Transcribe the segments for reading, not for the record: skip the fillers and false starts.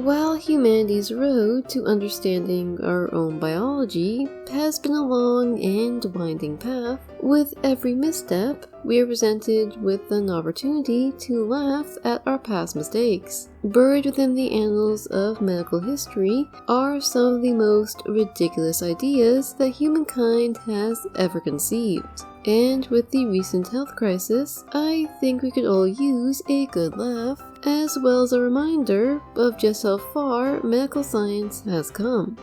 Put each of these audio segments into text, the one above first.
While humanity's road to understanding our own biology has been a long and winding path, with every misstep we are presented with an opportunity to laugh at our past mistakes. Buried within the annals of medical history are some of the most ridiculous ideas that humankind has ever conceived. And with the recent health crisis, I think we could all use a good laugh, as well as a reminder of just how far medical science has come.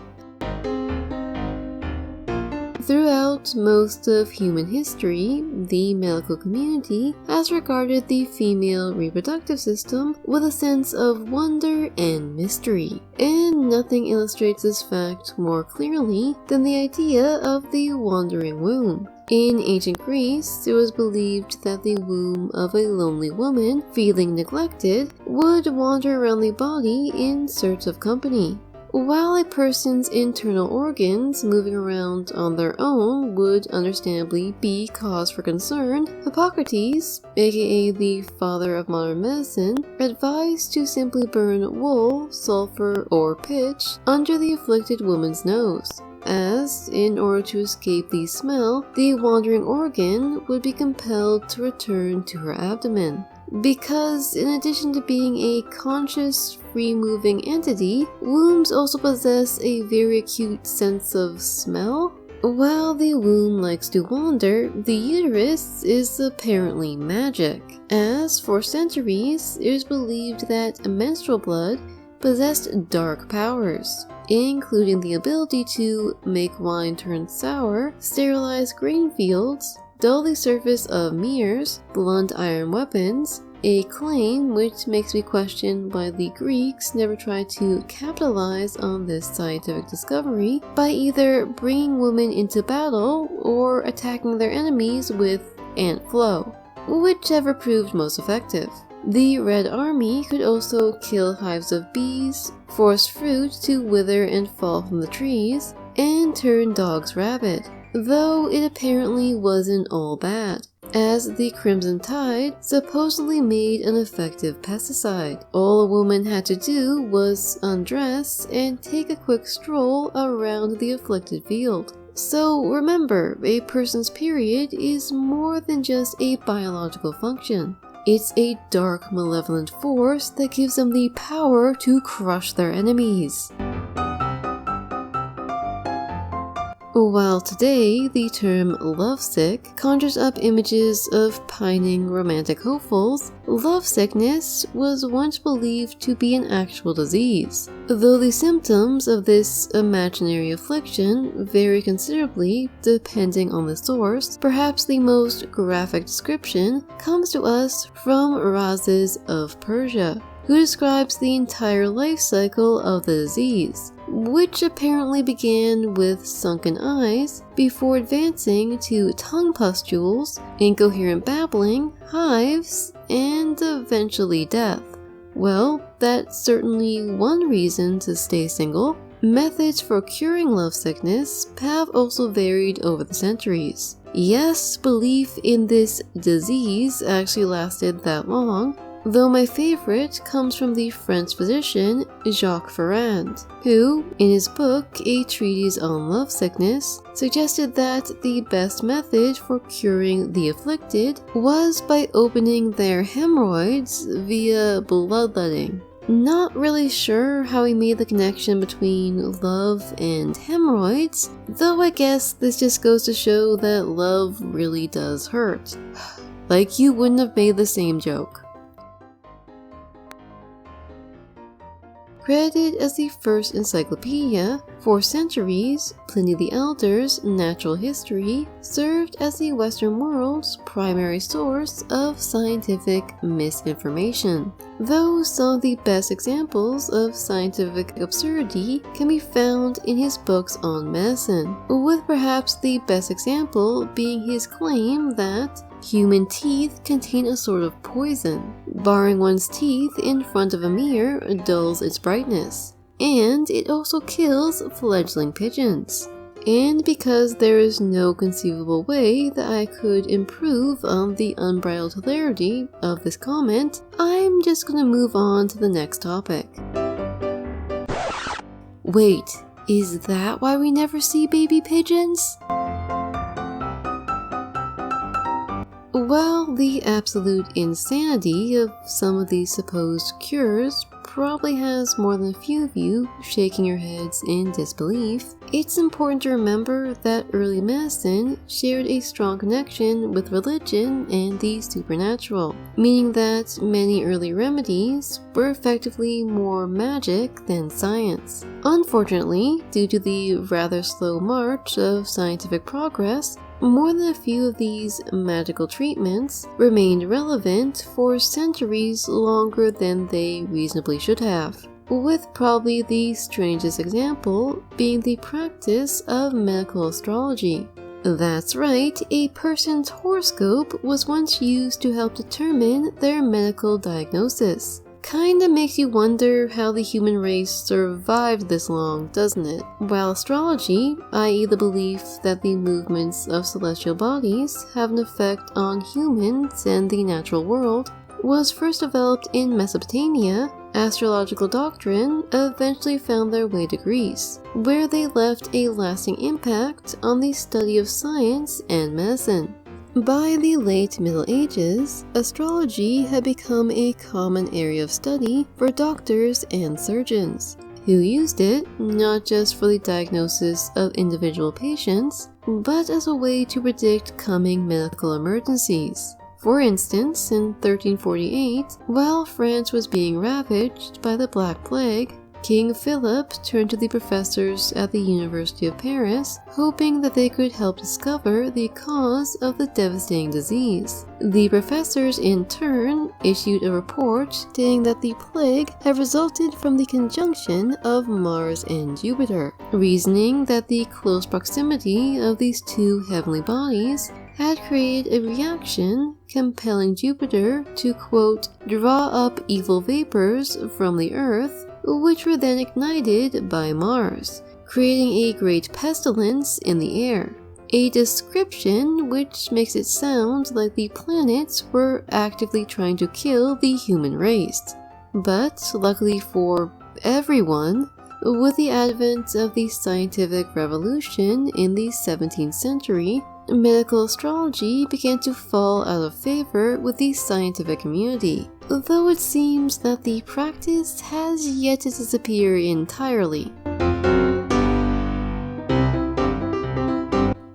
Throughout most of human history, the medical community has regarded the female reproductive system with a sense of wonder and mystery, and nothing illustrates this fact more clearly than the idea of the wandering womb. In ancient Greece, it was believed that the womb of a lonely woman, feeling neglected, would wander around the body in search of company. While a person's internal organs moving around on their own would understandably be cause for concern, Hippocrates, aka the father of modern medicine, advised to simply burn wool, sulfur, or pitch under the afflicted woman's nose, as, in order to escape the smell, the wandering organ would be compelled to return to her abdomen. Because in addition to being a conscious, free-moving entity, wombs also possess a very acute sense of smell. While the womb likes to wander, the uterus is apparently magic, as for centuries it was believed that menstrual blood possessed dark powers, including the ability to make wine turn sour, sterilize grain fields, dull the surface of mirrors, blunt iron weapons, a claim which makes me question why the Greeks never tried to capitalize on this scientific discovery by either bringing women into battle or attacking their enemies with ant flow, whichever proved most effective. The Red Army could also kill hives of bees, force fruit to wither and fall from the trees, and turn dogs rabid, though it apparently wasn't all bad, as the Crimson Tide supposedly made an effective pesticide. All a woman had to do was undress and take a quick stroll around the afflicted field. So remember, a person's period is more than just a biological function. It's a dark, malevolent force that gives them the power to crush their enemies. While today the term lovesick conjures up images of pining romantic hopefuls, lovesickness was once believed to be an actual disease, though the symptoms of this imaginary affliction vary considerably depending on the source. Perhaps the most graphic description comes to us from Rhazes of Persia, who describes the entire life cycle of the disease, which apparently began with sunken eyes before advancing to tongue pustules, incoherent babbling, hives, and eventually death. Well, that's certainly one reason to stay single. Methods for curing lovesickness have also varied over the centuries. Yes, belief in this disease actually lasted that long, though my favorite comes from the French physician Jacques Ferrand, who, in his book A Treatise on Lovesickness, suggested that the best method for curing the afflicted was by opening their hemorrhoids via bloodletting. Not really sure how he made the connection between love and hemorrhoids, though I guess this just goes to show that love really does hurt. Like you wouldn't have made the same joke. Credited as the first encyclopedia, for centuries, Pliny the Elder's Natural History served as the Western world's primary source of scientific misinformation. Though some of the best examples of scientific absurdity can be found in his books on medicine, with perhaps the best example being his claim that human teeth contain a sort of poison. Baring one's teeth in front of a mirror dulls its brightness, and it also kills fledgling pigeons. And because there is no conceivable way that I could improve on the unbridled hilarity of this comment, I'm just gonna move on to the next topic. Wait, is that why we never see baby pigeons? While the absolute insanity of some of these supposed cures probably has more than a few of you shaking your heads in disbelief, it's important to remember that early medicine shared a strong connection with religion and the supernatural, meaning that many early remedies were effectively more magic than science. Unfortunately, due to the rather slow march of scientific progress, more than a few of these magical treatments remained relevant for centuries longer than they reasonably should have, with probably the strangest example being the practice of medical astrology. That's right, a person's horoscope was once used to help determine their medical diagnosis. Kinda makes you wonder how the human race survived this long, doesn't it? While astrology, i.e. the belief that the movements of celestial bodies have an effect on humans and the natural world, was first developed in Mesopotamia, astrological doctrine eventually found their way to Greece, where they left a lasting impact on the study of science and medicine. By the late Middle Ages, astrology had become a common area of study for doctors and surgeons, who used it not just for the diagnosis of individual patients, but as a way to predict coming medical emergencies. For instance, in 1348, while France was being ravaged by the Black Plague, King Philip turned to the professors at the University of Paris, hoping that they could help discover the cause of the devastating disease. The professors in turn issued a report stating that the plague had resulted from the conjunction of Mars and Jupiter, reasoning that the close proximity of these two heavenly bodies had created a reaction compelling Jupiter to, quote, draw up evil vapors from the Earth, which were then ignited by Mars, creating a great pestilence in the air. A description which makes it sound like the planets were actively trying to kill the human race. But luckily for everyone, with the advent of the scientific revolution in the 17th century, medical astrology began to fall out of favor with the scientific community, though it seems that the practice has yet to disappear entirely.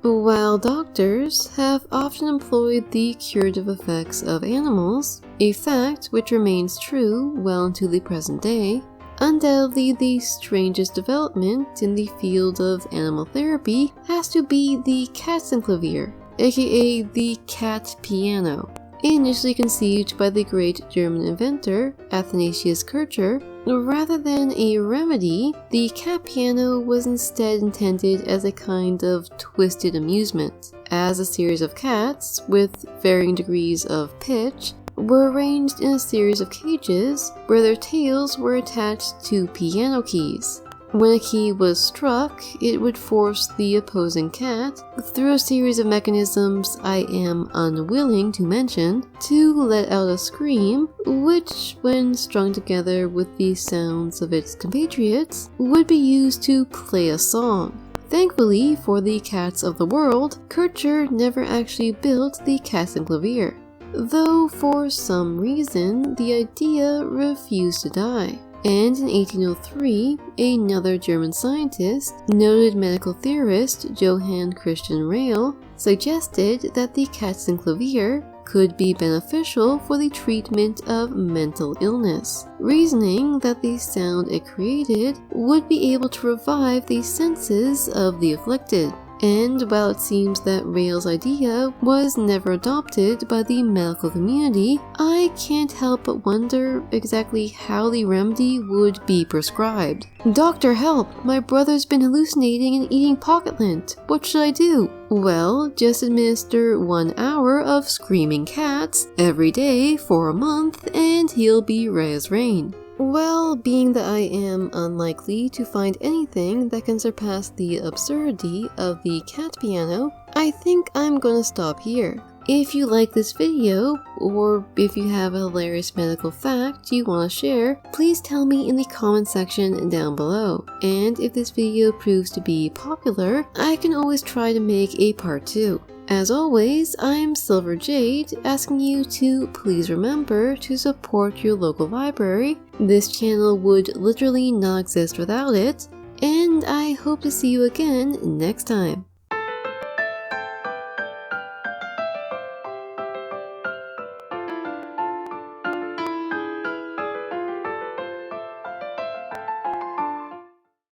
While doctors have often employed the curative effects of animals, a fact which remains true well into the present day, undoubtedly the strangest development in the field of animal therapy has to be the Katzenclavier, aka the cat piano. Initially conceived by the great German inventor Athanasius Kircher, rather than a remedy, the cat piano was instead intended as a kind of twisted amusement, as a series of cats, with varying degrees of pitch, were arranged in a series of cages where their tails were attached to piano keys. When a key was struck, it would force the opposing cat, through a series of mechanisms I am unwilling to mention, to let out a scream, which, when strung together with the sounds of its compatriots, would be used to play a song. Thankfully for the cats of the world, Kircher never actually built the Katzenclavier, though for some reason the idea refused to die. And in 1803, another German scientist, noted medical theorist Johann Christian Reil, suggested that the Katzenclavier could be beneficial for the treatment of mental illness, reasoning that the sound it created would be able to revive the senses of the afflicted. And while it seems that Reil's idea was never adopted by the medical community, I can't help but wonder exactly how the remedy would be prescribed. Doctor, help! My brother's been hallucinating and eating pocket lint. What should I do? Well, just administer 1 hour of screaming cats every day for a month and he'll be right as rain. Well, being that I am unlikely to find anything that can surpass the absurdity of the cat piano, I think I'm gonna stop here. If you like this video, or if you have a hilarious medical fact you want to share, please tell me in the comment section down below. And if this video proves to be popular, I can always try to make a part 2. As always, I'm Silver Jade, asking you to please remember to support your local library. This channel would literally not exist without it, and I hope to see you again next time.